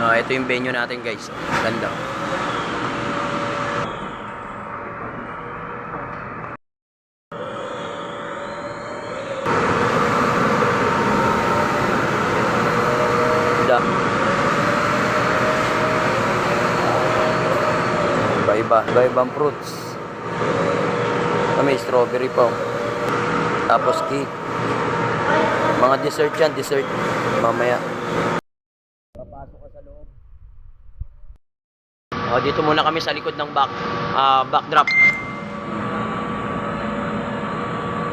Ito yung venue natin guys. Ganda. Iba-ibang fruits. May strawberry pa. Tapos cake. Mga dessert yan, dessert. Mamaya. Papasok ka sa loob. Dito muna kami sa likod ng backdrop.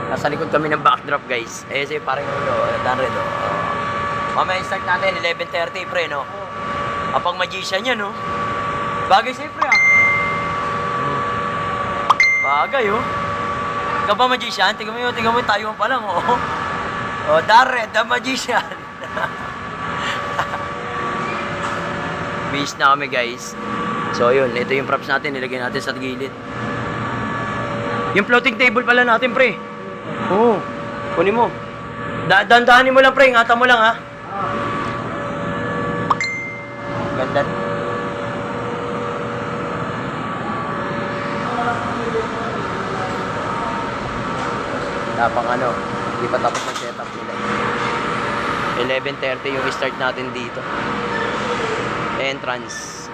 Nasa likod kami ng backdrop guys. Sige parang Dan Red. Mamaya start natin 11:30 pre no. Apang magician yan no. Bagay sa'yo pre Bagay Ikaw ba magician? Tingnan mo tayo pa lang Dan Red, the magician. Base na kami guys. So yun, ito yung props natin, nilagay natin sa gilid. Yung floating table pala natin pre. Kunin mo. Dandahanin mo lang pre, ingatan mo lang ha. Ganda. Tapang hindi pa tapos ang setup nila. 11:30 yung start natin dito. Entrance.